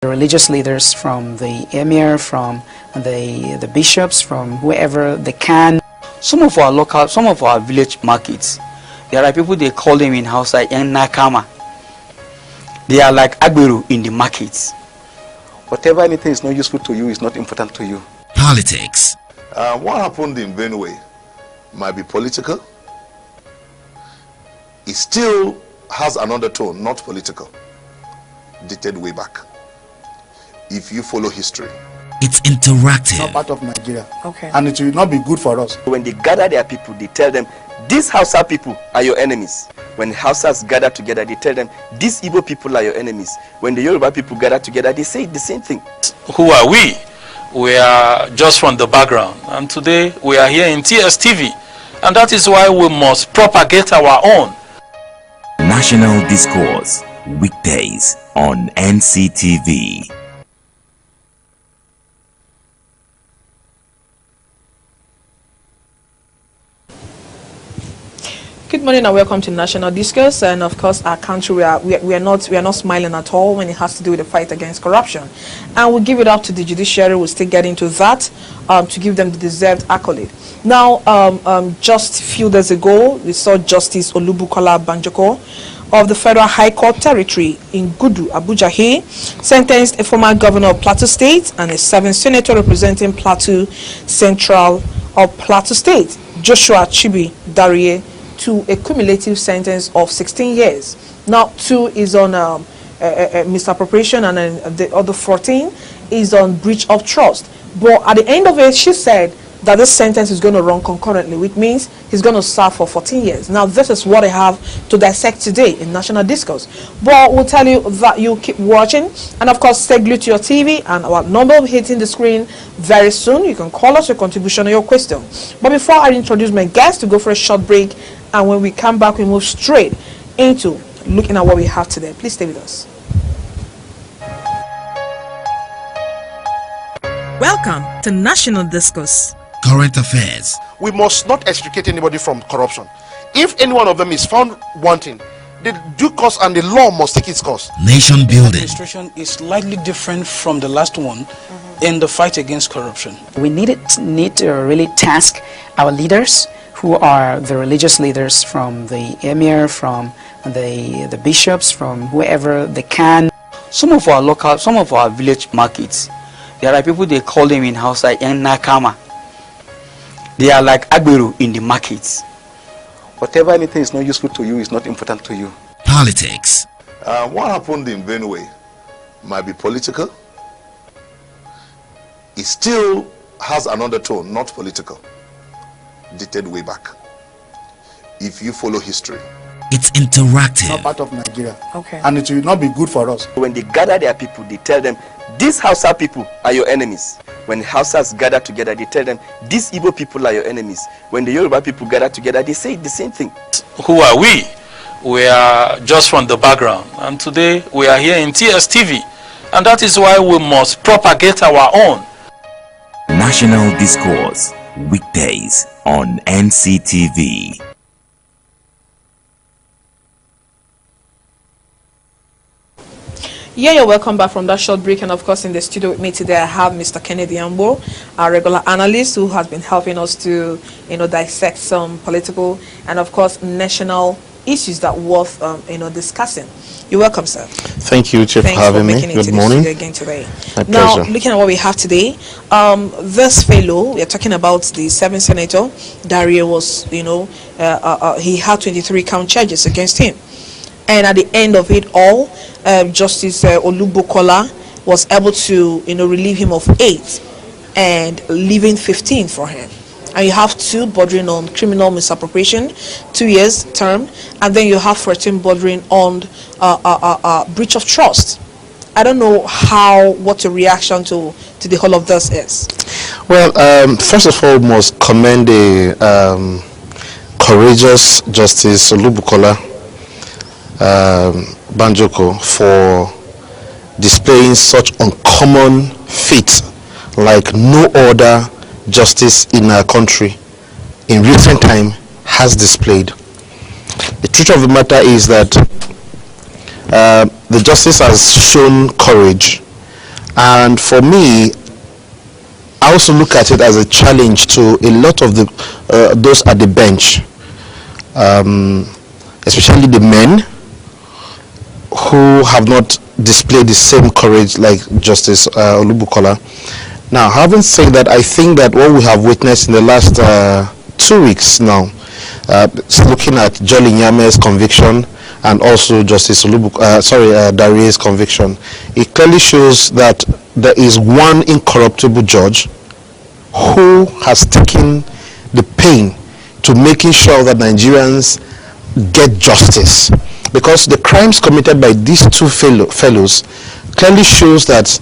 religious leaders, from the emir, from the bishops, from whoever they can. Some of our village markets, there are people, they call them in Hausa yang nakama. They are like agberu in the markets. Whatever anything is not useful to you is not important to you. Politics. What happened in Benue might be political. It still has another tone, not political, dated way back. If you follow history, it's interactive. Not part of Nigeria. Okay. And it will not be good for us. When they gather their people, they tell them, these Hausa people are your enemies. When Hausas gather together, they tell them, these Igbo people are your enemies. When the Yoruba people gather together, they say the same thing. Who are we? We are just from the background. And today, we are here in TSTV. And that is why we must propagate our own. National Discourse, weekdays on NCTV. Good morning and welcome to National Discourse. And of course, our country, we are not smiling at all when it has to do with the fight against corruption. And we'll give it up to the judiciary. We'll still get into that to give them the deserved accolade. Now, just a few days ago, we saw Justice OLUBUKOLA BANJOKO of the Federal High Court Territory in Gudu, Abuja here, sentenced a former governor of Plateau State and a 7th senator representing Plateau Central of Plateau State, Joshua CHIBI DARIYE, to a cumulative sentence of 16 years. Now, 2 is on misappropriation, and then the other 14 is on breach of trust. But at the end of it, she said that this sentence is going to run concurrently, which means he's going to serve for 14 years. Now, this is what I have to dissect today in National Discourse. But we'll tell you that you keep watching, and of course, stay glued to your TV, and our number will be hitting the screen very soon. You can call us your contribution or your question. But before I introduce my guest to go for a short break, and when we come back, we move straight into looking at what we have today. Please stay with us. Welcome to National Discourse. Current affairs. We must not extricate anybody from corruption. If any one of them is found wanting, the due course and the law must take its course. Nation building. Administration is slightly different from the last one in the fight against corruption. We need to really task our leaders, who are the religious leaders, from the emir, from the bishops, from whoever they can. Some of our village markets, there are people, they call them in Hausa yang nakama. They are like agberu in the markets. Whatever anything is not useful to you is not important to you. Politics. What happened in Benue might be political. It still has another tone, not political, dated way back. If you follow history, it's interactive. Not part of Nigeria. Okay. And it will not be good for us. When they gather their people, they tell them, these Hausa people are your enemies. When Hausas gather together, they tell them, these Igbo people are your enemies. When the Yoruba people gather together, they say the same thing. Who are we? We are just from the background. And today, we are here in TSTV. And that is why we must propagate our own. National Discourse, weekdays on NCTV. Yeah, you're welcome back from that short break. And of course, in the studio with me today, I have Mr. Kennedy Ambo, our regular analyst, who has been helping us to, dissect some political and of course national issues that worth, discussing. You're welcome, sir. Thank you, Chief, for having me. Good morning. Again today. My now, pleasure. looking at what we have today, this fellow, we are talking about the 7th senator, Dariyye, was, he had 23 count charges against him. And at the end of it all, Justice OLUBUKOLA was able to, relieve him of 8 and leaving 15 for him. And you have 2 bordering on criminal misappropriation, 2 years term, and then you have 14 bordering on breach of trust. I don't know what your reaction to the whole of this is. Well, first of all, must commend the courageous Justice OLUBUKOLA Banjoko for displaying such uncommon feat like no other justice in our country in recent time has displayed. The truth of the matter is that the justice has shown courage And for me, I also look at it as a challenge to a lot of the those at the bench, especially the men who have not displayed the same courage like Justice OLUBUKOLA. Now, having said that, I think that what we have witnessed in the last 2 weeks now, looking at Jolly Nyame's conviction and also Justice Dariye's conviction, it clearly shows that there is one incorruptible judge who has taken the pain to making sure that Nigerians get justice. Because the crimes committed by these two fellows clearly shows that,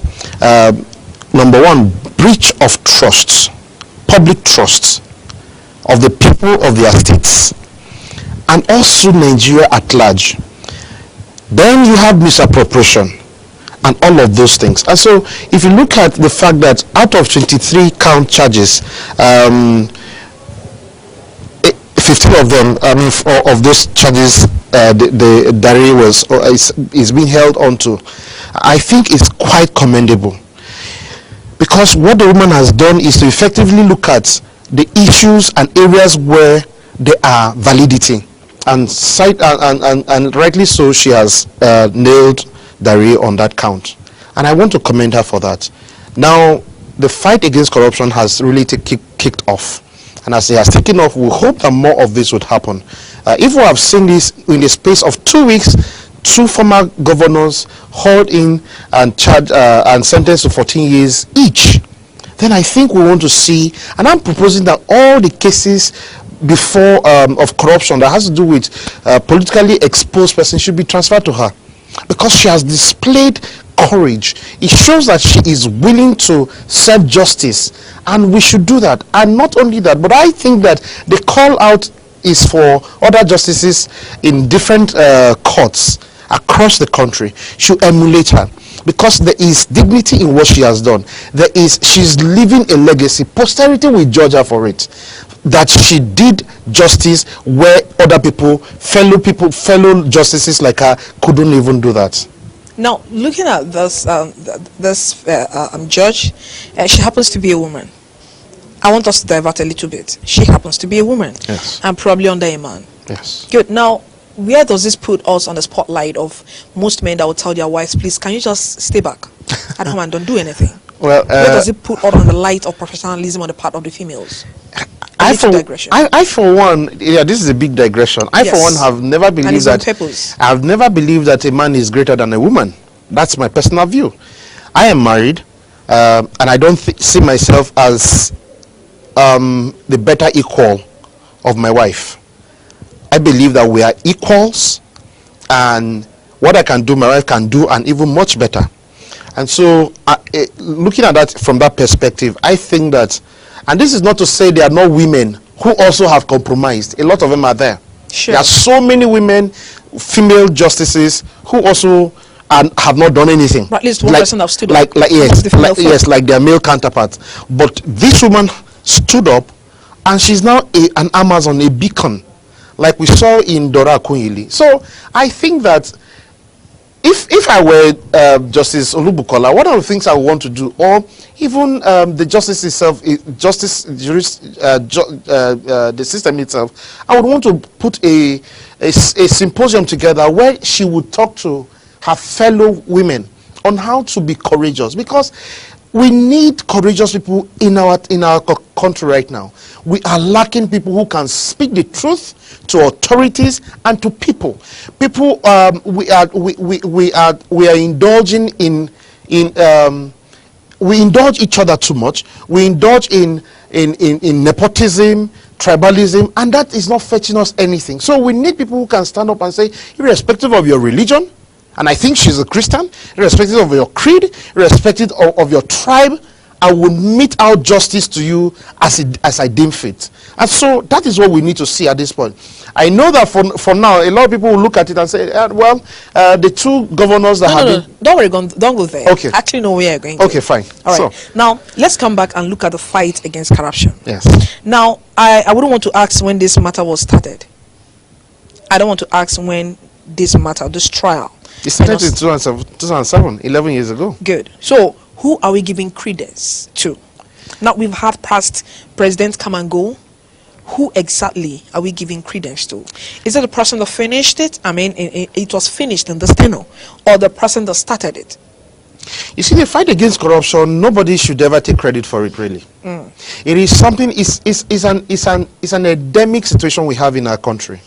number one, breach of trust, public trust of the people of their states, and also Nigeria at large. Then you have misappropriation and all of those things. And so if you look at the fact that out of 23 count charges, 15 of them, of those charges, the Dariye is being held onto, I think it's quite commendable. Because what the woman has done is to effectively look at the issues and areas where they are validity. And rightly so, she has nailed Dariye on that count. And I want to commend her for that. Now, the fight against corruption has really kicked off. And as it has taken off, we hope that more of this would happen. If we have seen this in the space of 2 weeks, 2 former governors hauled in and charged and sentenced to 14 years each, then I think we want to see, and I'm proposing that all the cases before of corruption that has to do with politically exposed persons should be transferred to her, because she has displayed courage. It shows that she is willing to serve justice, and we should do that. And not only that, but I think that the call out is for other justices in different courts across the country should emulate her, because there is dignity in what she has done. She's leaving a legacy. Posterity will judge her for it, that she did justice where other fellow justices like her couldn't even do that. Now, looking at this judge, she happens to be a woman. I want us to divert a little bit. She happens to be a woman, yes, and probably under a man. Yes. Good. Now, where does this put us on the spotlight of most men that would tell their wives, please, can you just stay back at home and don't do anything? Well, where does it put us on the light of professionalism on the part of the females? I for one, yeah, this is a big digression. I for one have never believed that. I've never believed that a man is greater than a woman. That's my personal view. I am married, and I don't see myself as the better equal of my wife. I believe that we are equals, and what I can do, my wife can do, and even much better. And so, looking at that from that perspective, I think that, and this is not to say there are no women who also have compromised. A lot of them are there. Sure. There are so many women, female justices, who also have not done anything. But at least one person have stood up. Yes, like their male counterparts. But this woman stood up, and she's now an Amazon, a beacon, like we saw in Dora Akunyili. So I think that if I were Justice OLUBUKOLA, one of the things I would want to do, or even the justice itself, the system itself, I would want to put a symposium together where she would talk to her fellow women on how to be courageous, because we need courageous people in our country right now. We are lacking people who can speak the truth to authorities and to people. People, we are indulging in we indulge each other too much. We indulge in nepotism, tribalism, and that is not fetching us anything. So we need people who can stand up and say, irrespective of your religion, and I think she's a Christian, irrespective of your creed, irrespective of your tribe, I will mete out justice to you as I deem fit. And so that is what we need to see at this point. I know that for now, a lot of people will look at it and say, the two governors that have been... Don't worry, don't go there. Okay. I actually know where you're going. Okay, fine. All right. So, now, let's come back and look at the fight against corruption. Yes. Now, I wouldn't want to ask when this matter was started. I don't want to ask when this trial... It started in 2007, 11 years ago. Good. So, who are we giving credence to? Now we've had past presidents come and go. Who exactly are we giving credence to? Is it the person that finished it? I mean, it was finished in the steno, or the person that started it? You see, the fight against corruption, nobody should ever take credit for it, really. It is something, it's an endemic situation we have in our country.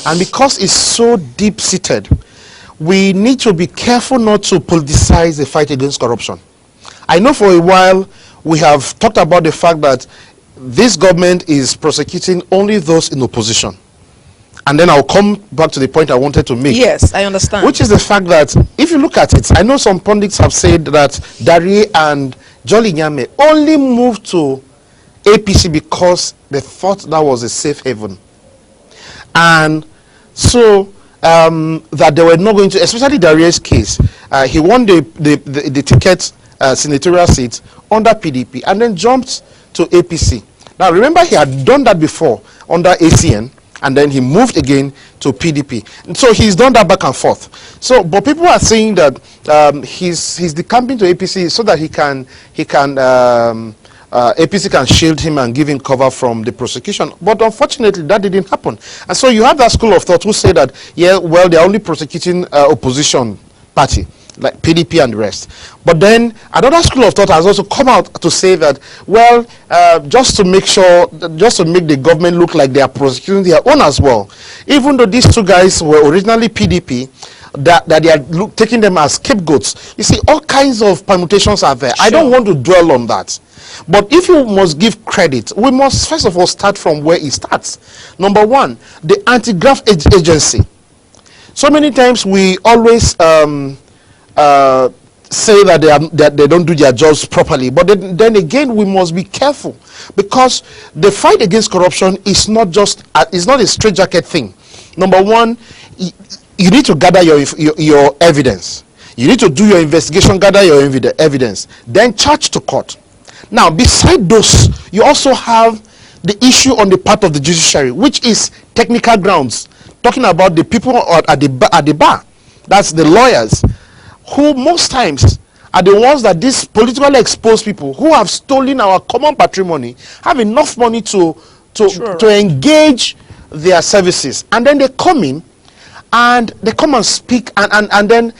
And because it's so deep-seated, we need to be careful not to politicize the fight against corruption. I know for a while we have talked about the fact that this government is prosecuting only those in opposition. And then I'll come back to the point I wanted to make. Yes, I understand. Which is the fact that if you look at it, I know some pundits have said that DARIYE and Jolly Nyame only moved to APC because they thought that was a safe haven. And so that they were not going to, especially DARIYE's case, he won the ticket, senatorial seat under PDP and then jumped to APC. Now remember, he had done that before under ACN, and then he moved again to PDP. And so he's done that back and forth. So, but people are saying that he's decamping to APC so that APC can shield him and give him cover from the prosecution. But unfortunately, that didn't happen. And so you have that school of thought who say that, yeah, well, they're only prosecuting opposition party, like PDP and the rest. But then another school of thought has also come out to say that, well, just to make the government look like they are prosecuting their own as well, even though these two guys were originally PDP, that they are taking them as scapegoats. You see, all kinds of permutations are there. Sure. I don't want to dwell on that. But if you must give credit, we must first of all start from where it starts. Number one, the anti-graft agency. So many times we always say that they don't do their jobs properly, but then again we must be careful, because the fight against corruption is not just it's not a straitjacket thing. Number one, you need to gather your evidence. You need to do your investigation, gather your evidence, then charge to court. Now, beside those, you also have the issue on the part of the judiciary, which is technical grounds, talking about the people at the bar. That's the lawyers, who most times are the ones that these politically exposed people who have stolen our common patrimony have enough money to engage their services, and then they come in and they come and speak and then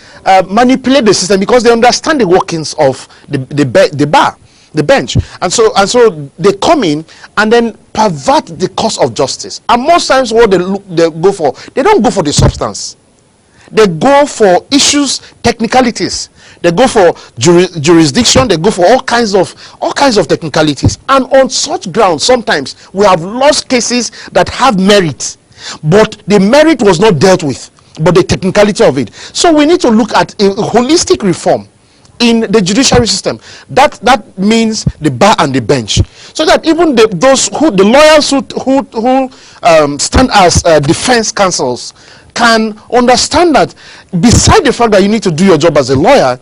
manipulate the system, because they understand the workings of the bar, the bench, and so they come in and then pervert the course of justice. And most times what they go for, they don't go for the substance. They go for issues, technicalities. They go for jurisdiction. They go for all kinds of technicalities. And on such grounds, sometimes we have lost cases that have merit, but the merit was not dealt with, but the technicality of it. So we need to look at a holistic reform in the judiciary system. That means the bar and the bench, so that even the lawyers who stand as defense counsels can understand that beside the fact that you need to do your job as a lawyer,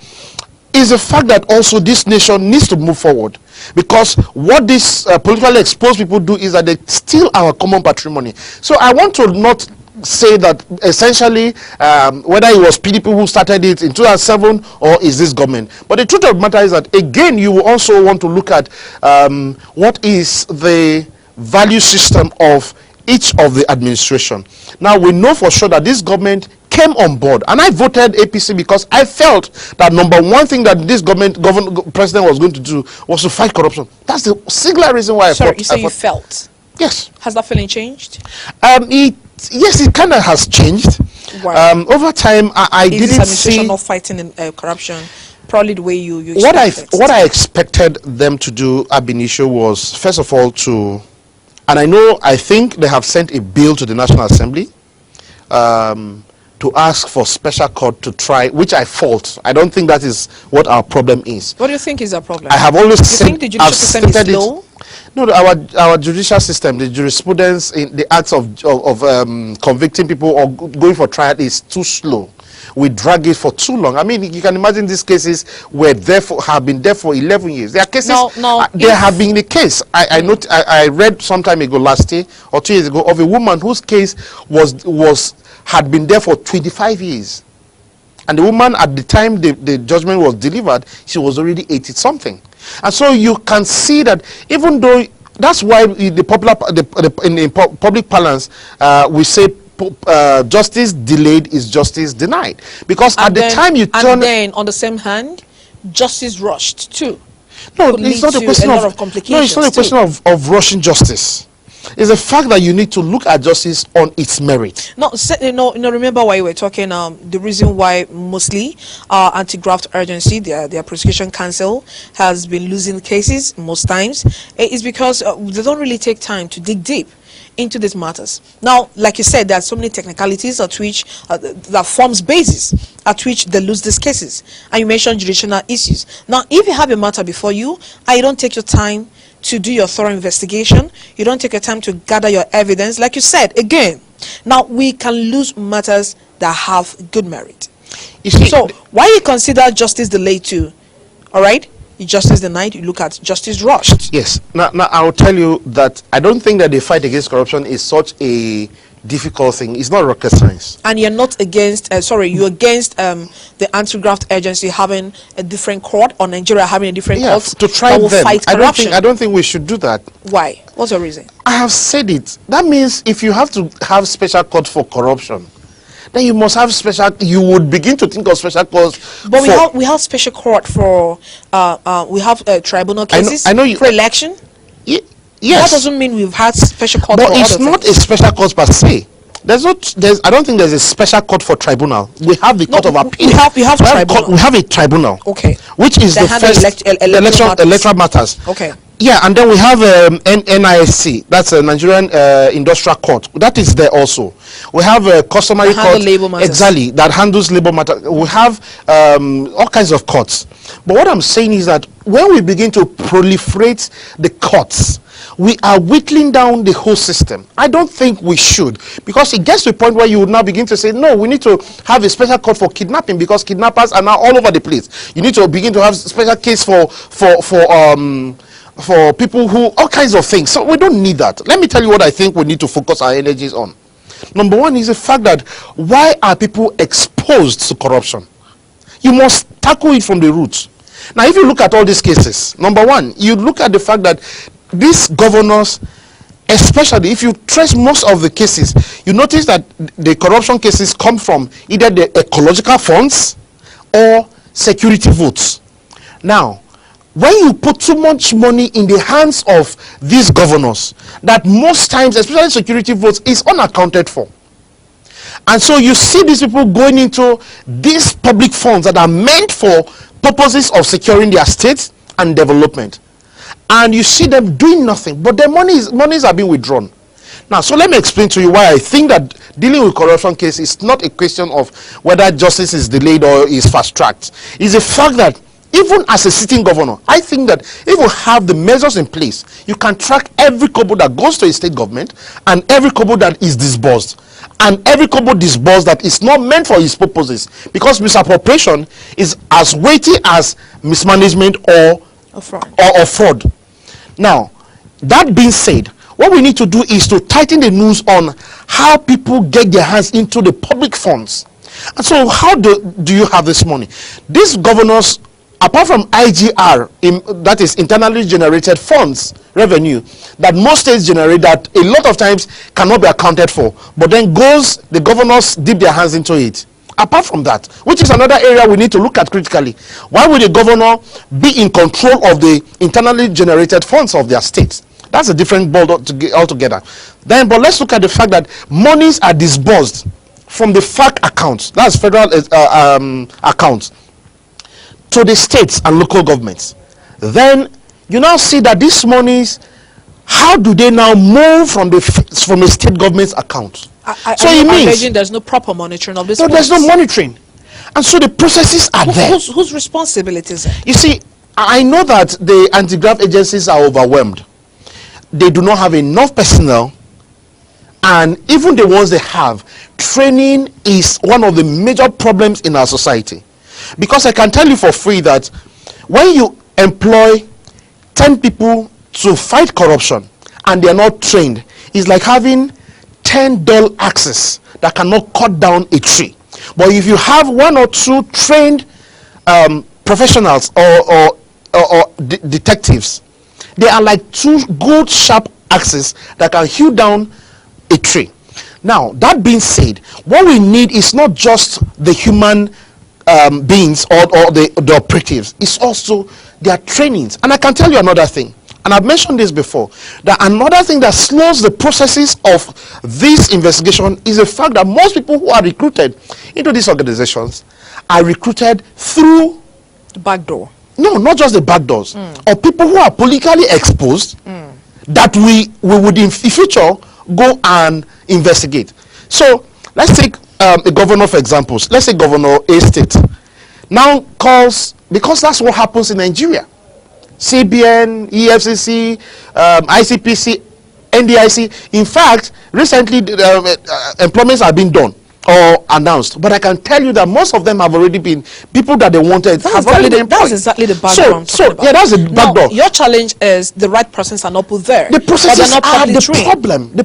is the fact that also this nation needs to move forward. Because what these politically exposed people do is that they steal our common patrimony. So I want to not say that essentially whether it was PDP who started it in 2007 or is this government. But the truth of the matter is that, again, you will also want to look at what is the value system of each of the administration. Now, we know for sure that this government came on board, and I voted APC because I felt that number one thing that this president was going to do was to fight corruption. That's the singular reason why I fought. You say you felt? Yes. Has that feeling changed? Yes, it kind of has changed. Wow. Over time, I didn't see... Is this administration not fighting in, corruption? Probably the way you what I expected them to do ab initio was, first of all, and I think they have sent a bill to the National Assembly to ask for special court to try, which I fault. I don't think that is what our problem is. What do you think is our problem? I have always said... You think the judicial system is slow? No, our judicial system, the jurisprudence in the acts of convicting people or going for trial is too slow. We drag it for too long. I mean, you can imagine these cases have been there for 11 years. There are cases. There have been the case. I read some time ago, last year or 2 years ago, of a woman whose case had been there for 25 years. And the woman, at the time the judgment was delivered, she was already 80-something. And so you can see that even though, that's why in public parlance, we say justice delayed is justice denied. Because at the time you turn... And then, on the same hand, justice rushed too. No, it's not a question of complications. No, it's not a question of rushing justice. It's the fact that you need to look at justice on its merit. No, remember why we were talking, the reason why mostly anti-graft urgency, their prosecution counsel, has been losing cases most times, is because they don't really take time to dig deep into these matters. Now, like you said, there are so many technicalities at which that forms basis at which they lose these cases. And you mentioned judicial issues. Now, if you have a matter before you and you don't take your time to do your thorough investigation, you don't take your time to gather your evidence, like you said, again, now we can lose matters that have good merit. You see, so why you consider justice delayed too? All right, you justice denied, you look at justice rushed. Yes. Now I'll tell you that I don't think that the fight against corruption is such a difficult thing. It's not rocket science. And you're not against, you're against the anti-graft agency having a different court, or Nigeria having a different court to try them. Fight corruption. I don't think we should do that. Why? What's your reason? I have said it. That means if you have to have special court for corruption, then you must have special. You would begin to think of special courts. But we have special court for we have tribunal cases I know you, for election. Yes. That doesn't mean we've had special court but for it's not a special court per se. I don't think there's a special court for tribunal. We have the court of appeal. We have tribunal. We have a tribunal. Okay. Which is the first electoral matters. Okay. Yeah, and then we have NISC. That's a Nigerian Industrial Court. That is there also. We have a customary court. Exactly. That handles labor matters. We have all kinds of courts. But what I'm saying is that when we begin to proliferate the courts, we are whittling down the whole system. I don't think we should, because it gets to a point where you would now begin to say, no, we need to have a special court for kidnapping, because kidnappers are now all over the place. You need to begin to have a special case for people who, all kinds of things. So we don't need that. Let me tell you what I think we need to focus our energies on. Number one is the fact that why are people exposed to corruption? You must tackle it from the roots. Now, if you look at all these cases, number one, you look at the fact that these governors, especially if you trace most of the cases, you notice that the corruption cases come from either the ecological funds or security votes. Now, when you put too much money in the hands of these governors, that most times, especially security votes, is unaccounted for. And so you see these people going into these public funds that are meant for purposes of securing their states and development. And you see them doing nothing, but their monies are being withdrawn. Now, so let me explain to you why I think that dealing with corruption case is not a question of whether justice is delayed or is fast-tracked. It's a fact that even as a sitting governor, I think that if you have the measures in place, you can track every kobo that goes to a state government and every kobo that is disbursed. And every kobo disbursed that is not meant for its purposes. Because misappropriation is as weighty as mismanagement or fraud. Now, that being said, what we need to do is to tighten the noose on how people get their hands into the public funds. And so how do you have this money? These governors, apart from IGR, that is internally generated funds, revenue, that most states generate, that a lot of times cannot be accounted for, but then the governors dip their hands into it. Apart from that, which is another area we need to look at critically, why would a governor be in control of the internally generated funds of their states? That's a different ball altogether. Then, but let's look at the fact that monies are disbursed from the FAC accounts, that's federal accounts, to the states and local governments. Then you now see that these monies, how do they now move from a state government's account? I imagine there's no proper monitoring of this. No, there's no monitoring, and so the processes are there. Whose responsibility is it? You see, I know that the anti-graft agencies are overwhelmed. They do not have enough personnel, and even the ones they have, training is one of the major problems in our society. Because I can tell you for free that when you employ 10 people to fight corruption and they are not trained, it's like having 10 dull axes that cannot cut down a tree. But if you have one or two trained professionals or detectives, they are like two good sharp axes that can hew down a tree. Now, that being said, what we need is not just the human beings or the operatives, it's also their trainings. And I can tell you another thing, and I've mentioned this before, that another thing that slows the processes of this investigation is the fact that most people who are recruited into these organizations are recruited through the back door. No, not just the back doors, or people who are politically exposed that we would in future go and investigate. So let's take a governor for examples. Let's say Governor A State now calls, because that's what happens in Nigeria. CBN, EFCC, ICPC, NDIC. In fact, recently employments have been done or announced, but I can tell you that most of them have already been people that they wanted. That's exactly the background. Yeah, that's the background. Your challenge is the right persons are not put there. The processes are the problem. The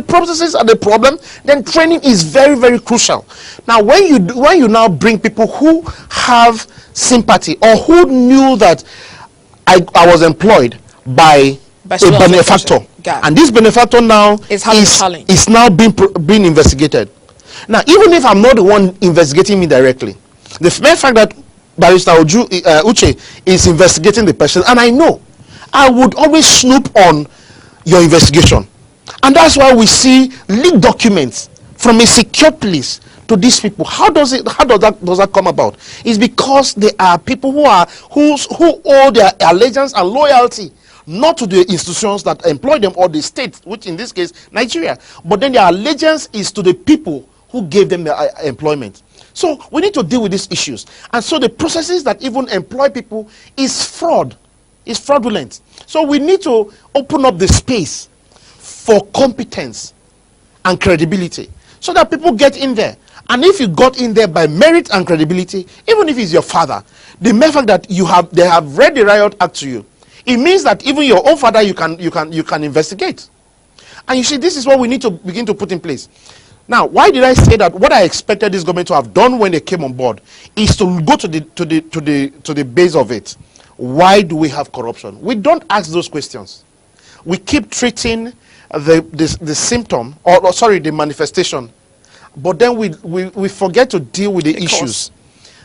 processes are the problem. Then training is very, very crucial. Now, when you now bring people who have sympathy or who knew that I was employed by a benefactor, and this benefactor now is now being investigated. Now, even if I'm not the one investigating me directly, the mere fact that Barrister Uche is investigating the person, and I know, I would always snoop on your investigation. And that's why we see leaked documents from a secure place to these people. How does that come about? It's because they are people who owe their allegiance and loyalty not to the institutions that employ them or the state, which in this case Nigeria, but then their allegiance is to the people who gave them the employment. So we need to deal with these issues. And so the processes that even employ people is fraud, is fraudulent. So we need to open up the space for competence and credibility so that people get in there. And if you got in there by merit and credibility, even if it's your father, the mere fact that they have read the Riot Act to you, it means that even your own father you can investigate. And you see, this is what we need to begin to put in place. Now, why did I say that what I expected this government to have done when they came on board is to go to the base of it? Why do we have corruption? We don't ask those questions. We keep treating the symptom, or sorry, the manifestation, but then we forget to deal with the issues.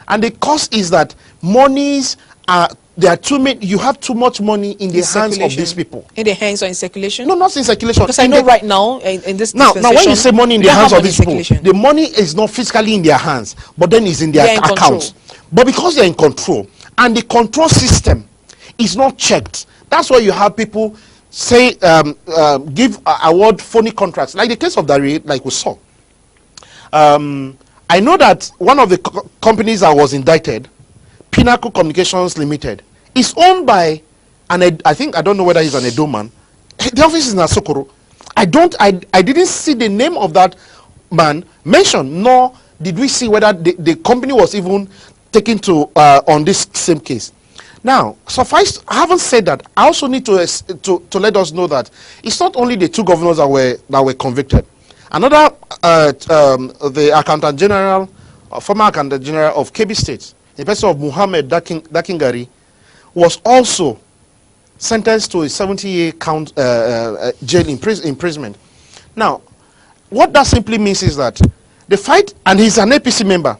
And the cause is that monies are. There are you have too much money in the hands of these people. In the hands or in circulation? No, not in circulation. Because I know right now, in this now when you say money in the hands of these people, the money is not physically in their hands, but then it's in their accounts. But because they're in control, and the control system is not checked, that's why you have people say, award phony contracts, like the case of Dariye, like we saw. I know that one of the companies that was indicted, Pinnacle Communications Limited, is owned by I don't know whether he's an Edo man. The office is in Asokoro. I didn't see the name of that man mentioned, nor did we see whether the company was even taken to on this same case. Now, I haven't said that. I also need to let us know that it's not only the two governors that were convicted. Another, the Accountant General, former Accountant General of Kebbi State, the person of Muhammad Dakingari, was also sentenced to a 70-year jail imprisonment. Now, what that simply means is that the fight, and he's an APC member,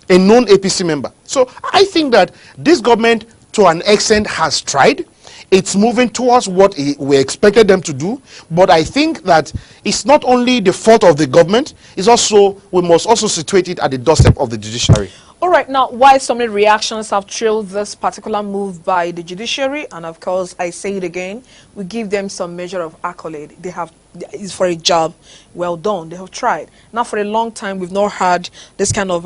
a known APC member. So I think that this government, to an extent, has tried. It's moving towards what we expected them to do. But I think that it's not only the fault of the government, it's also, we must also situate it at the doorstep of the judiciary. All right, now, why so many reactions have trailed this particular move by the judiciary, and of course, I say it again, we give them some measure of accolade. It's for a job well done. They have tried. Now, for a long time, we've not had this kind of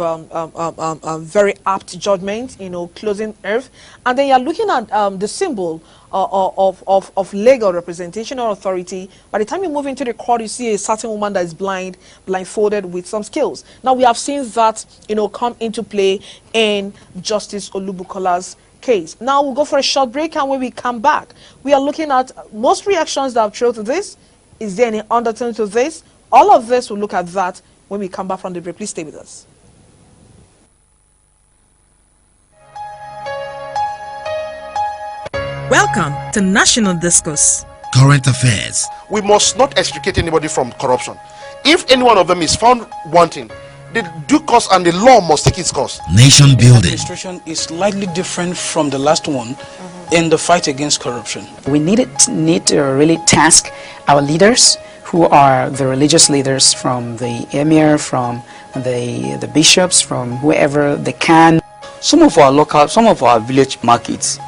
very apt judgment, closing earth. And then you're looking at the symbol of legal representation or authority. By the time you move into the court, you see a certain woman that is blindfolded with some skills. Now, we have seen that, come into play in Justice OLUBUKOLA's case. Now, we'll go for a short break, and when we come back, we are looking at most reactions that have trailed to this. Is there any undertone to this? All of this, we'll look at that When we come back from the break, please stay with us. Welcome to National Discourse. Current affairs. We must not extricate anybody from corruption. If any one of them is found wanting, the due course and the law must take its course. Nation building. Administration is slightly different from the last one in the fight against corruption. We need to really task our leaders, who are the religious leaders, from the emir, from the bishops, from whoever they can. Some of our village markets,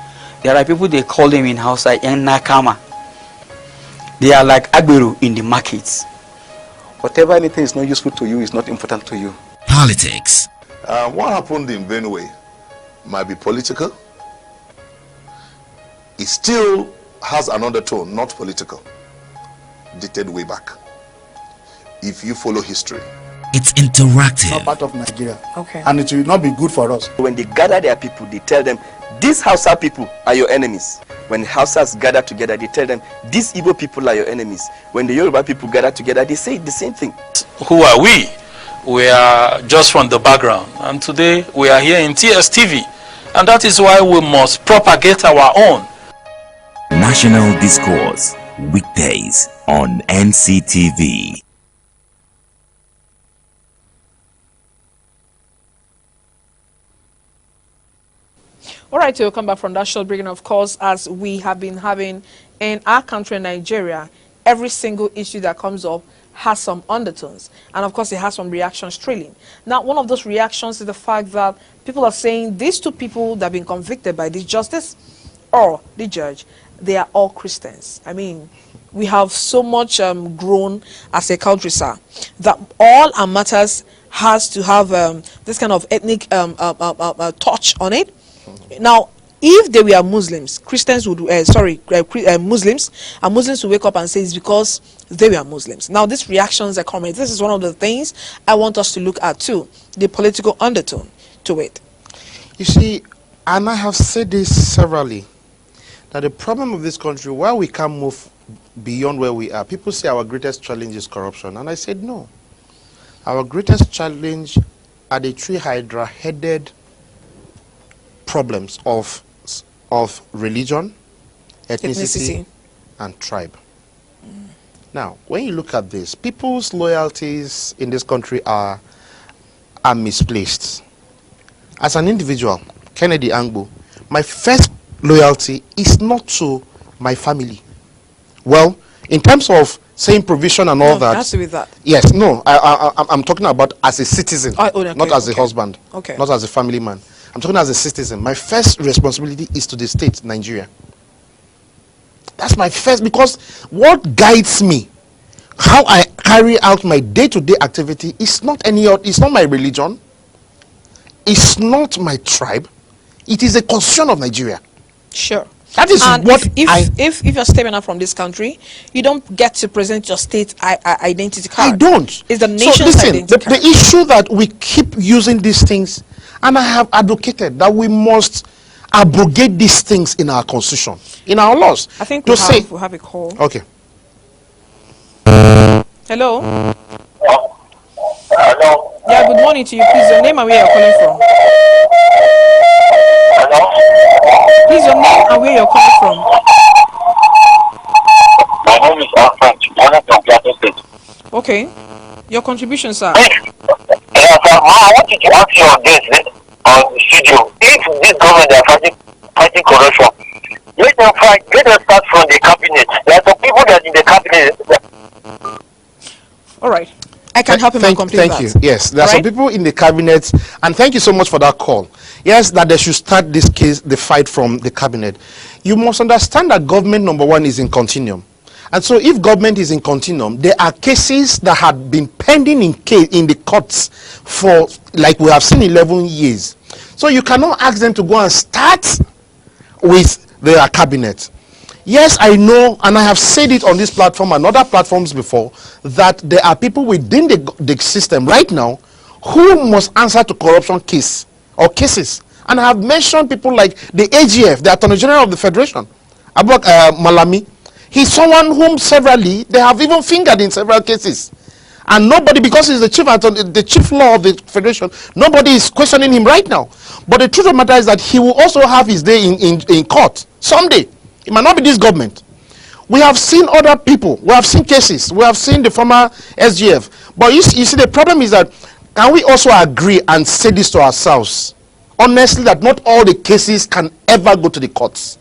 there are people, they call them in Hausa yang nakama. They are like agberu in the markets. Whatever anything is not useful to you is not important to you. Politics. What happened in Benue might be political. It still has another tone, not political, dated way back. If you follow history, It's interactive. Not part of Nigeria. Okay. And it will not be good for us. When they gather their people, they tell them, these Hausa people are your enemies. When Hausas gather together, they tell them, these Igbo people are your enemies. When the Yoruba people gather together, they say the same thing. Who are we? We are just from the background, and today we are here in TSTV, and that is why we must propagate our own. National Discourse. Weekdays on NCTV. All right, we'll come back from that short break. And of course, as we have been having in our country, Nigeria, every single issue that comes up has some undertones. And of course, it has some reactions trailing. Now, one of those reactions is the fact that people are saying these two people that have been convicted by this justice or the judge, they are all Christians. I mean, we have so much grown as a country, sir, that all our matters has to have this kind of ethnic touch on it. Now, if they were Muslims, Christians would, Muslims, and Muslims would wake up and say it's because they were Muslims. Now, these reactions are coming. This is one of the things I want us to look at too, the political undertone to it. You see, and I have said this severally, that the problem of this country, why we can't move beyond where we are, people say our greatest challenge is corruption. And I said no. Our greatest challenge are the three hydra-headed problems of religion, ethnicity, and tribe. Now, when you look at this, people's loyalties in this country are misplaced. As an individual, Kennedy Angbo, my first loyalty is not to my family. Well, in terms of saying provision and all that, it has to be that. Yes, no, I'm talking about as a citizen, Okay, not as a husband, not as a family man. I'm talking as a citizen. My first responsibility is to the state, Nigeria. That's my first, because what guides me, how I carry out my day-to-day activity, is not it's not my religion, it's not my tribe, it is a constitution of Nigeria. Sure. That is and what if you're stepping out from this country, you don't get to present your state identity card. I don't. It's the nation's identity card. The issue that we keep using these things, and I have advocated that we must abrogate these things in our constitution, in our laws. I think we'll have a call. Okay. Hello? Hello? Yeah, good morning to you. Please, your name and where you're calling from. Hello? Please, your name and where you're calling from. My name is Alfred, calling from Plateau State. Okay. Your contribution, sir. I wanted to ask you on this, on the studio. If this government are fighting corruption, let them start from the cabinet. There are some people that in the cabinet. All right. I can help him complete that. Thank you. Yes, there are some people in the cabinet, and thank you so much for that call. Yes, that they should start this case, the fight from the cabinet. You must understand that government, number one, is in continuum. And so if government is in continuum, there are cases that had been pending in the courts for, like we have seen, 11 years. So you cannot ask them to go and start with their cabinet. Yes, I know, and I have said it on this platform and other platforms before, that there are people within the system right now who must answer to corruption case or cases. And I have mentioned people like the AGF, the Attorney General of the Federation, Abubakar Malami. He's someone whom severally they have even fingered in several cases. And nobody, because he's the chief law of the federation, nobody is questioning him right now. But the truth of the matter is that he will also have his day in court someday. It might not be this government. We have seen other people. We have seen cases. We have seen the former SGF. But you see, the problem is that, can we also agree and say this to ourselves, honestly, that not all the cases can ever go to the courts?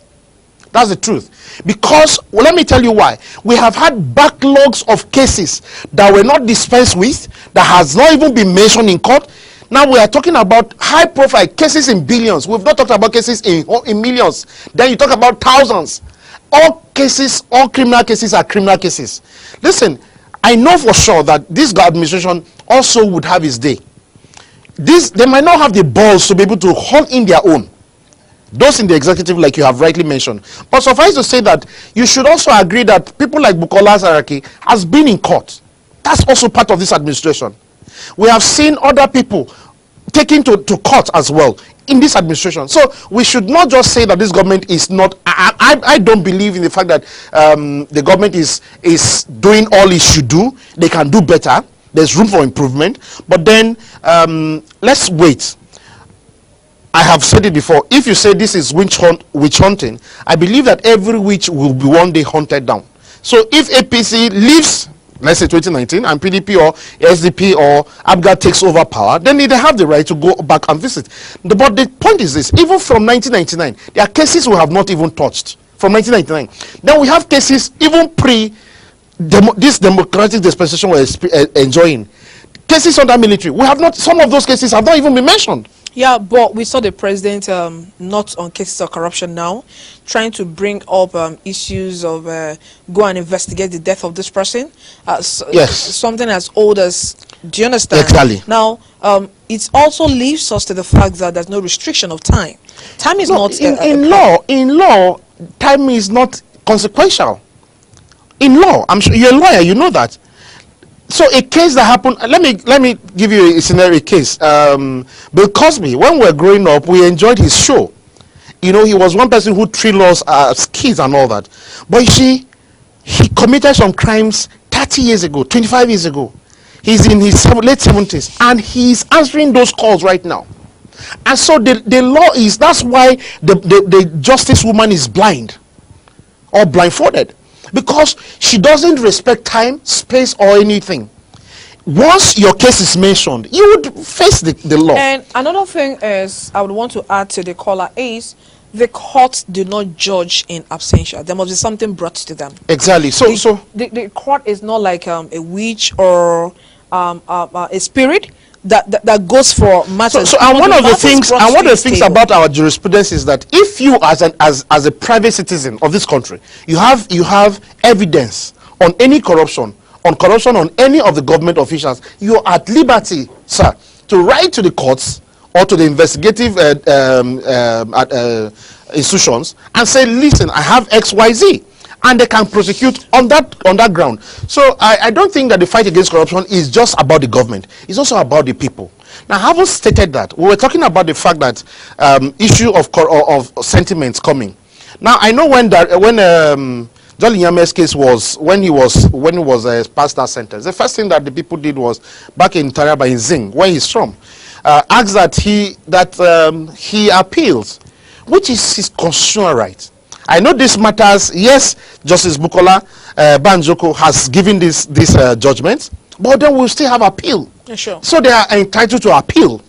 That's the truth. Because, well, let me tell you why. We have had backlogs of cases that were not dispensed with, that has not even been mentioned in court. Now we are talking about high profile cases in billions. We've not talked about cases in millions. Then you talk about thousands. All cases, all criminal cases are criminal cases. Listen, I know for sure that this administration also would have its day. They might not have the balls to be able to hold in their own. Those in the executive, like you have rightly mentioned. But suffice to say that you should also agree that people like Bukola Saraki has been in court. That's also part of this administration. We have seen other people taken to court as well in this administration. So we should not just say that this government is not. I don't believe in the fact that the government is doing all it should do. They can do better. There's room for improvement. But then let's wait. I have said it before. If you say this is witch hunting, I believe that every witch will be one day hunted down. So if APC leaves, let's say 2019, and PDP or SDP or ABGA takes over power, then they have the right to go back and visit. But the point is this: even from 1999, there are cases we have not even touched. From 1999, then we have cases even this democratic dispensation we're enjoying. Cases under military, we have not. Some of those cases have not even been mentioned. Yeah, but we saw the president not on cases of corruption now, trying to bring up issues of go and investigate the death of this person. Yes. Something as old as, do you understand? Exactly. Now, it also leaves us to the fact that there's no restriction of time. Time is not... In law, time is not consequential. In law, I'm sure you're a lawyer, you know that. So a case that happened, let me give you a scenario case. Bill Cosby, when we were growing up, we enjoyed his show. You know, he was one person who thrilled us as kids and all that. But you see, he committed some crimes 30 years ago, 25 years ago. He's in his late 70s, and he's answering those calls right now. And so the law is, that's why the justice woman is blind or blindfolded. Because she doesn't respect time, space, or anything. Once your case is mentioned, you would face the law. And another thing is, I would want to add to the caller is, the courts do not judge in absentia. There must be something brought to them. Exactly. So the court is not like a witch or a spirit that goes for matters. So and one of the things about our jurisprudence is that if you as a private citizen of this country, you have evidence on any corruption, on any of the government officials, you are at liberty, sir, to write to the courts or to the investigative institutions and say, listen, I have XYZ. And they can prosecute on that ground. So I don't think that the fight against corruption is just about the government. It's also about the people. Now, having stated that, we were talking about the fact that issue of sentiments coming. Now, I know when Jolly Nyame's case was when he was passed that sentence, the first thing that the people did was back in Taraba in Zing, where he's from, asked that he appeals, which is his constitutional right. I know this matters. Yes, Justice Bukola Banjoko has given this judgment, but then we'll still have appeal. Yeah, sure. So they are entitled to appeal,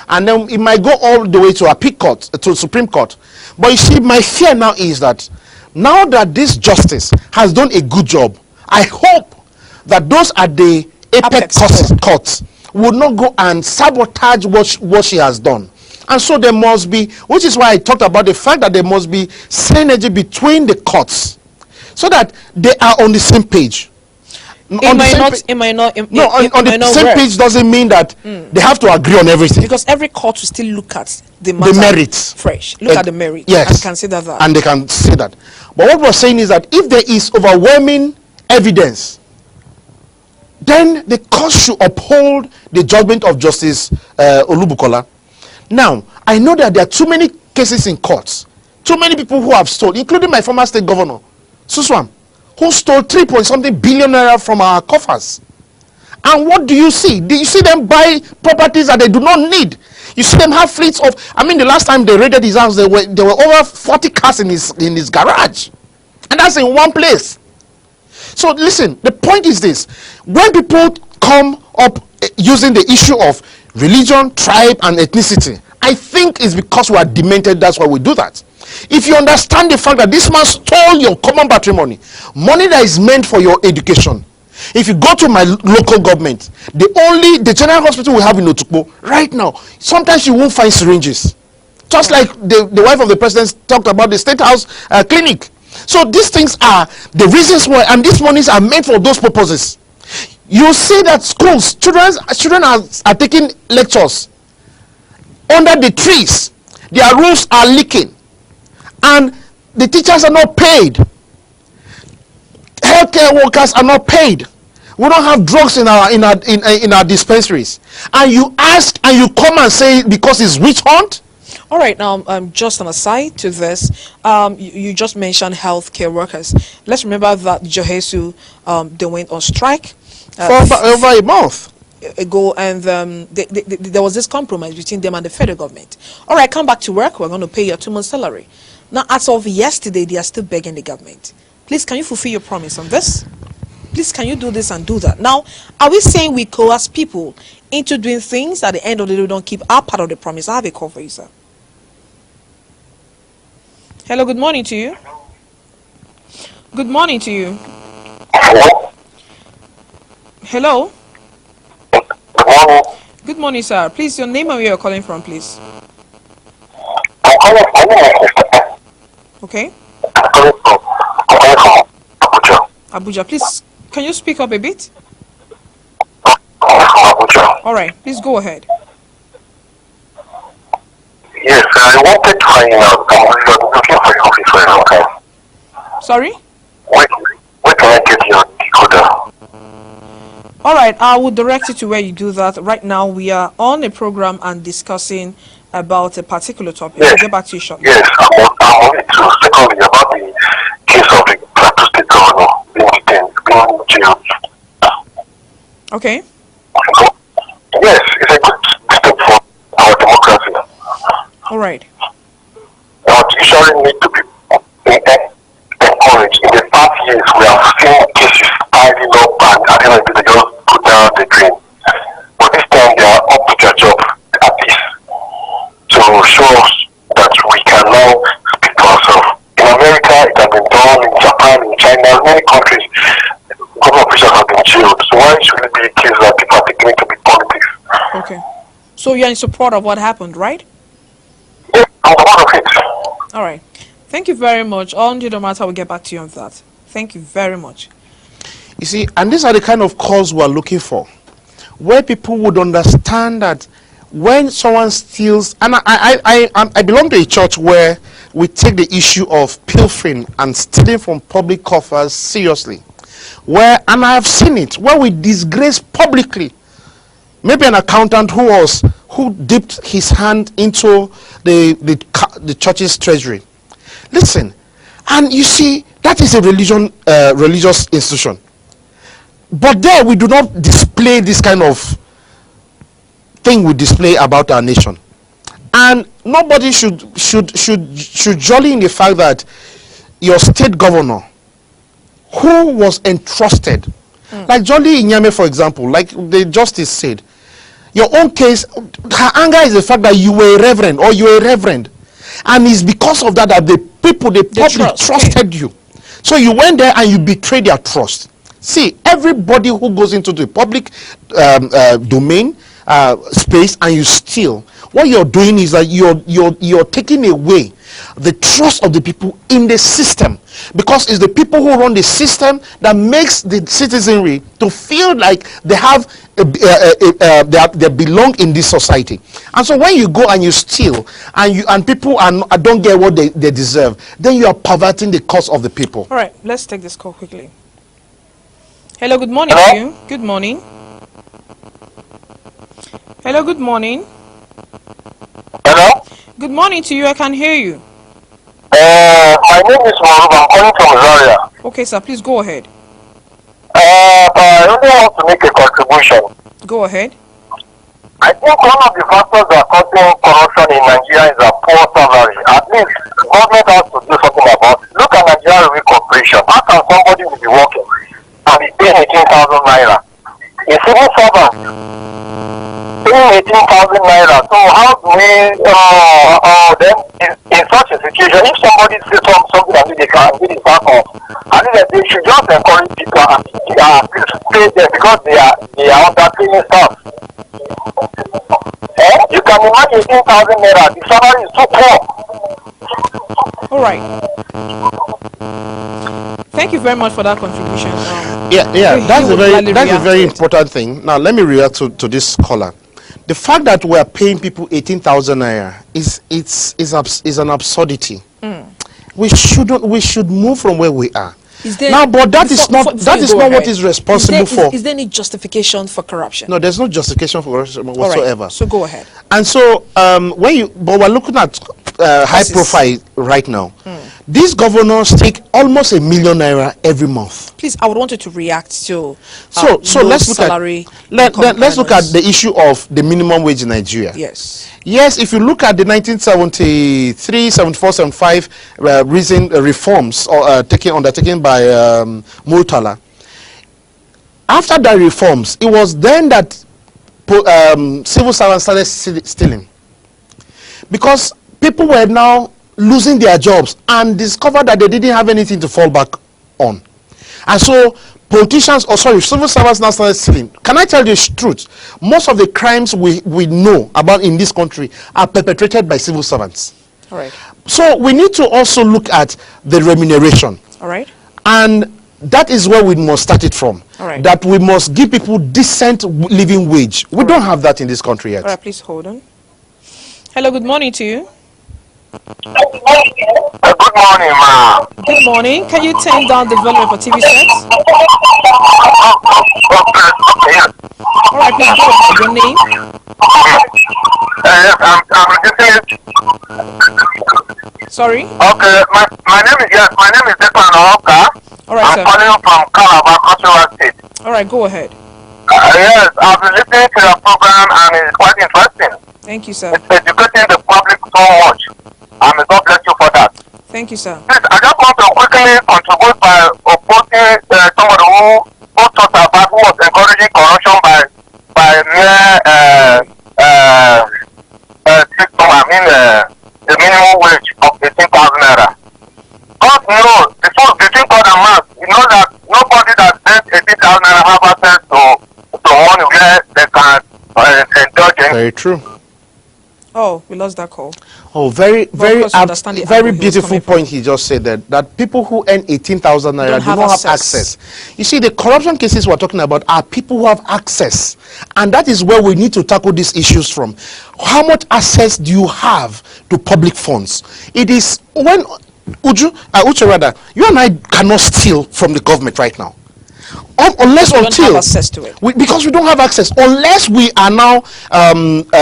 and then it might go all the way to appeal court, to Supreme Court. But you see, my fear now is that now that this justice has done a good job, I hope that those at the apex courts will not go and sabotage what she has done. And so there must be, which is why I talked about the fact that there must be synergy between the courts, so that they are on the same page. On the same page doesn't mean that they have to agree on everything. Because every court will still look at the merits fresh. Look at the merits. Yes. And consider that. And they can say that. But what we're saying is that if there is overwhelming evidence, then the court should uphold the judgment of Justice OLUBUKOLA. Now, I know that there are too many cases in courts. Too many people who have stolen, including my former state governor, Suswam, who stole 3 point something billion naira from our coffers. And what do you see? Do you see them buy properties that they do not need? You see them have fleets of, I mean, the last time they raided his house, there were over 40 cars in his garage. And that's in one place. So listen, the point is this. When people come up using the issue of religion, tribe, and ethnicity, I think it's because we are demented. That's why we do that. If you understand the fact that this man stole your common patrimony, money that is meant for your education. If you go to my local government, the general hospital we have in Otukpo right now, sometimes you won't find syringes. Just like the wife of the president talked about the state house clinic. So these things are the reasons why, and these monies are meant for those purposes. You see that schools, children are taking lectures under the trees. Their roofs are leaking, and the teachers are not paid. Healthcare workers are not paid. We don't have drugs in our dispensaries. And you ask and you come and say because it's witch hunt. All right, now just an aside to this, you just mentioned healthcare workers. Let's remember that Johesu, they went on strike for over a month ago, and there was this compromise between them and the federal government. All right, come back to work. We're going to pay your 2 months salary. Now, as of yesterday, they are still begging the government. Please, can you fulfill your promise on this? Please, can you do this and do that? Now, are we saying we coerce people into doing things at the end of the day we don't keep our part of the promise? I have a call for you, sir. Hello, good morning to you. Good morning to you. Hello. Good morning, sir. Please, your name and where you're calling from, please. Okay. Abuja, please, can you speak up a bit? All right, please go ahead. Yes, I wanted to find out. I'm looking for your office for a long time. Sorry? Where can I get your decoder? All right, I will direct you to where you do that. Right now, we are on a program and discussing about a particular topic. Yes. I'll get back to you shortly. Yes, I'm on it too. Secondly, about the case of the Plateau State Governor being detained, being jailed. Okay. Yes, it's a good step for our democracy. All right. Judiciary need to be encouraged. In the past years, we have seen cases piling up, and at the end of the day, they just put down the drain. But this time, they are up to their job at least to show us that we can now speak for ourselves. In America, it has been done. In Japan, in China, many countries, government officials have been jailed. So why should it be a case that people are taking it to be politics? Okay. So you're in support of what happened, right? Yes, I'm part of it. All right. Thank you very much. On to the matter, we'll get back to you on that. Thank you very much. You see, and these are the kind of calls we're looking for, where people would understand that when someone steals, and I belong to a church where we take the issue of pilfering and stealing from public coffers seriously, and I have seen it, where we disgrace publicly, maybe an accountant who dipped his hand into the church's treasury. Listen, and you see, that is a religious institution. But there we do not display this kind of thing we display about our nation. And nobody should jolly in the fact that your state governor, who was entrusted, like Jolly Inyame, for example, like the justice said, your own case, her anger is the fact that you were a reverend or you were a reverend. And it's because of that the public trusted you. So you went there and you betrayed their trust. See, everybody who goes into the public domain space and you steal, what you're doing is that you're taking away the trust of the people in the system, because it's the people who run the system that makes the citizenry to feel like they have they belong in this society. And so when you go and you steal and people don't get what they deserve, then you are perverting the cause of the people. All right, let's take this call quickly. Hello, good morning to you. Good morning. Hello, good morning. Hello? Good morning to you. I can hear you. My name is Marub. I'm calling from Zaria. Okay, sir. Please go ahead. I only want to make a contribution. Go ahead. I think one of the factors that causing corruption in Nigeria is a poor salary. At least government has to do something about it. Look at Nigeria Railway Corporation. How can somebody will be working and be paying 18,000 naira? A civil servant paying 18,000 naira. So how do we then in such a situation, if somebody says something that they can get it back off, I think that they should just encourage people and pay them because they are underpaying staff. You can imagine 18,000 naira. The salary is too poor. All right. Thank you very much for that contribution. That's a very important thing. Now let me react to this caller. The fact that we are paying people 18,000 naira is an absurdity. We should move from where we are. But that is not what is responsible for. Is there any justification for corruption? No, there's no justification for corruption whatsoever. Right. So go ahead. And so but we're looking at high profile right now. These governors take almost $1 million naira every month. Please, I would want you to react to so let's look at the issue of the minimum wage in Nigeria. Yes, if you look at the 1973, 74, 75 recent reforms undertaken by Murtala, after the reforms, it was then that civil servants started stealing, because people were now losing their jobs and discovered that they didn't have anything to fall back on. And so civil servants now started stealing. Can I tell you the truth? Most of the crimes we know about in this country are perpetrated by civil servants. All right. So we need to also look at the remuneration. All right. And that is where we must start it from. All right. That we must give people decent living wage. We don't have that in this country yet. All right, please hold on. Hello, good morning to you. Good morning, ma. Good morning. Can you turn down the volume of your TV set? All right, please go ahead. Your name? Sorry? Okay, my name is Declan Oka. All right, I'm calling from Calabar, Cultural State. All right, go ahead. Yes, I've been listening to your program and it's quite interesting. Thank you, sir. It's educating the public so much. And God bless you for that. Thank you, sir. Please, I just want to quickly contribute by opposing somebody who talks about who was encouraging corruption by mere the minimum wage of 18,000 naira. God knows, between God and man, you know that nobody that spends 18,000 naira have access to money where they can indulge in. Very true. Oh, we lost that call. Oh, very beautiful point he just said, that people who earn 18,000 naira do not have access. You see, the corruption cases we're talking about are people who have access, and that is where we need to tackle these issues from. How much access do you have to public funds? It is when Uche, you and I cannot steal from the government right now. Because we don't have access. Unless we are now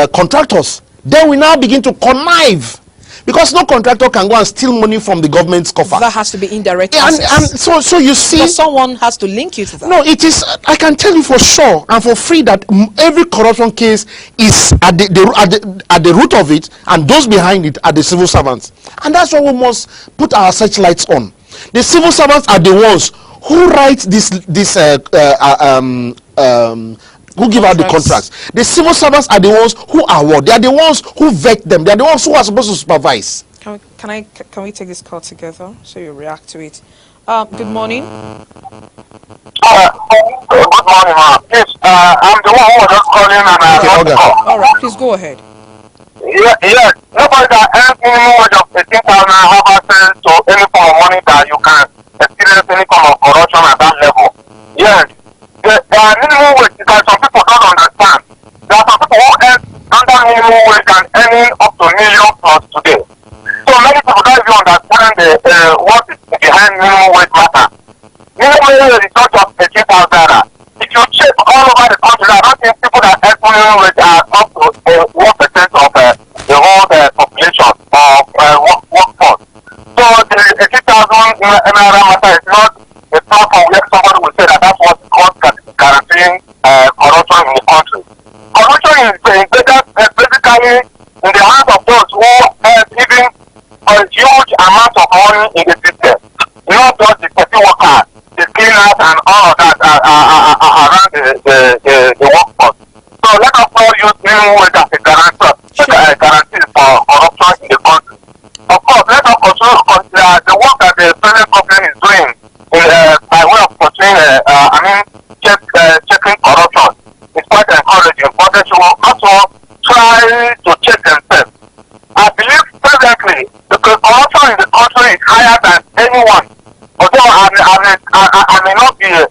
contractors, then we now begin to connive, because no contractor can go and steal money from the government's coffer. That has to be indirect access. And so you see, so someone has to link you to that. No, it is. I can tell you for sure and for free that every corruption case is at the root of it, and those behind it are the civil servants, and that's what we must put our searchlights on. The civil servants are the ones who write who give out the contracts. The civil servants are the ones who award. They are the ones who vet them. They are the ones who are supposed to supervise. Can we take this call together so you react to it? Good morning. Good morning, ma'am. Please, I'm the one who was just calling and all right, please go ahead. Yes, nobody that earns minimum wage of 18,000 have access to any form of money that you can experience any form of corruption at that level. Yes. The minimum wage, because some people don't understand. There are some people who earn under minimum wage and earning up to million plus today. So many people don't even understand what is behind minimum wage matter. Minimum wage is not just 18,000 naira. If you check all over the country, I don't think people that earn minimum wage are up to 1% of the whole population of workforce. So the 18,000 naira matter is not a platform where somebody will say that that's what basically in the hands of those who are giving a huge amount of money in the system. Not just the petty workers, the cleaners and all of that around the workforce. So let us all use minimum wage as a guarantee for corruption in the country. Of course, let us also consider the work that the present government is doing by way of pursuing, checking corruption. It's quite encouraging, but they should also try to check themselves. I believe presently the corruption in the country is higher than anyone. Although I may not be an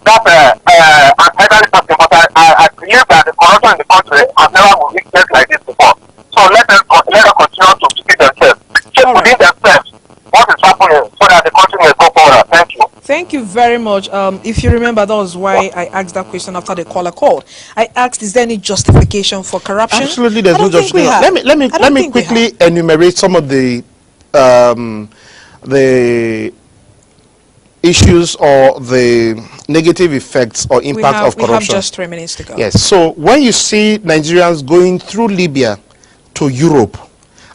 elderly person, but I believe that the corruption in the country has never been witnessed like this before. So let them continue to keep themselves, check within themselves what is happening, so that the country will go forward. Thank you. Thank you very much. If you remember, that was why I asked that question after the caller called. I asked, is there any justification for corruption? Absolutely, there's no justification. Let me quickly enumerate some of the issues or the negative effects or impact of corruption. We have just 3 minutes to go. Yes. So when you see Nigerians going through Libya to Europe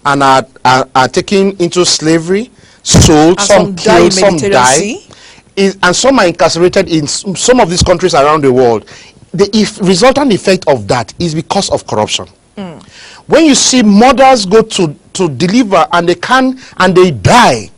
and are taken into slavery, sold, and some killed, some die, and some are incarcerated in some of these countries around the world, the resultant effect of that is because of corruption. When you see mothers go to deliver and they die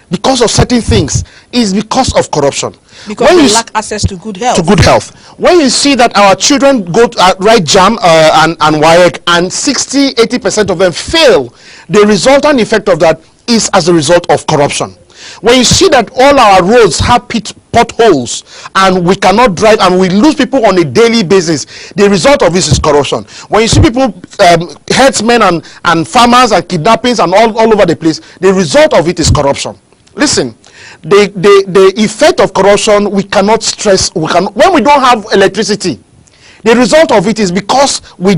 because of certain things, is because of corruption. Because they lack access to good health. When you see that our children go to write JAM and WAEC and 60-80% of them fail, the resultant effect of that is as a result of corruption. When you see that all our roads have potholes and we cannot drive and we lose people on a daily basis, the result of this is corruption. When you see people, herdsmen and farmers and kidnappings and all over the place, the result of it is corruption. Listen, the effect of corruption we cannot stress. When we don't have electricity, the result of it is because we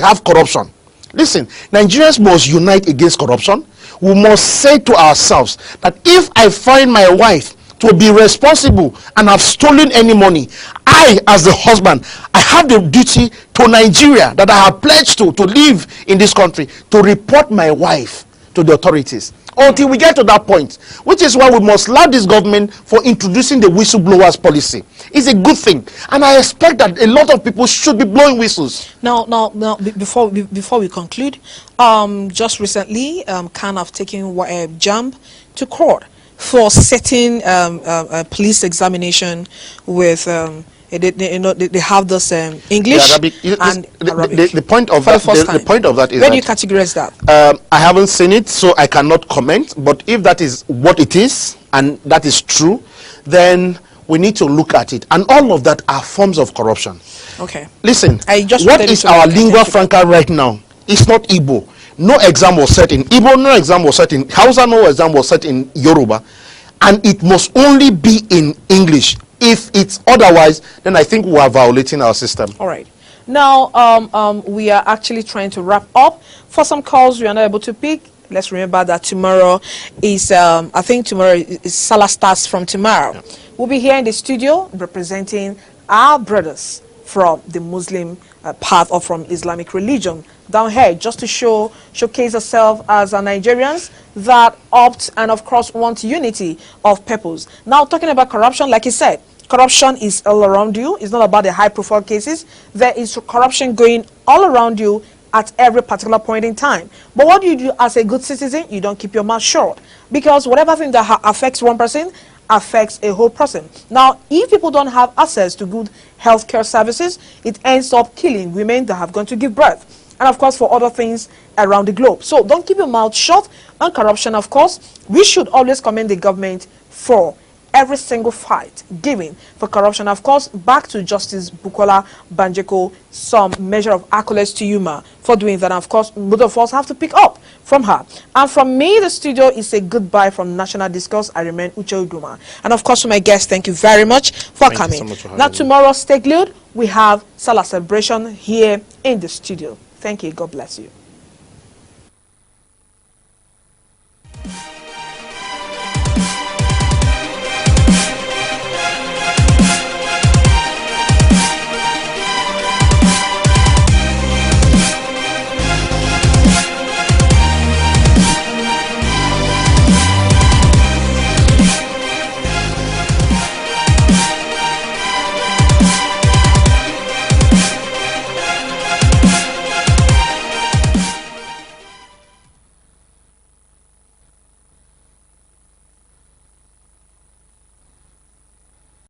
have corruption. Listen, Nigerians must unite against corruption. We must say to ourselves that if I find my wife to be responsible and have stolen any money, I, as the husband, I have the duty to Nigeria that I have pledged to live in this country, to report my wife to the authorities until we get to that point, which is why we must laud this government for introducing the whistleblowers policy. It's a good thing, and I expect that a lot of people should be blowing whistles. Now, before we conclude, just recently, CAN have taken JAM to court for setting police examination with they have this English Arabic. And Arabic. The point of that is, when you categorize that, I haven't seen it, so I cannot comment. But if that is what it is and that is true, then we need to look at it. And all of that are forms of corruption. Okay. Listen, what is our lingua franca right now? It's not Igbo. No exam was set in Igbo, no exam was set in Hausa, no exam was set in Yoruba. And it must only be in English. If it's otherwise, then I think we are violating our system. All right. Now, we are actually trying to wrap up. For some calls we are not able to pick, let's remember that tomorrow is, I think tomorrow is Salah starts from tomorrow. Yeah. We'll be here in the studio representing our brothers from the Muslim path or from Islamic religion down here, just to showcase ourselves as Nigerians that opt and of course want unity of purpose. Now, talking about corruption, like you said, corruption is all around you. It's not about the high profile cases. There is corruption going all around you at every particular point in time. But what do you do as a good citizen? You don't keep your mouth shut, because whatever thing that affects one person affects a whole person. Now, if people don't have access to good healthcare services, it ends up killing women that have gone to give birth, and of course for other things around the globe. So don't keep your mouth shut on corruption. Of course, we should always commend the government for every single fight given for corruption. Of course, back to Justice Bukola Banjoko, some measure of accolades to you, ma, for doing that. And of course, both of us have to pick up from her. And from me, the studio is a goodbye from National Discourse. I remain Uche Uduma. And of course, to my guests, thank you very much for coming. So much for now, tomorrow, stay glued. We have Salah celebration here in the studio. Thank you. God bless you.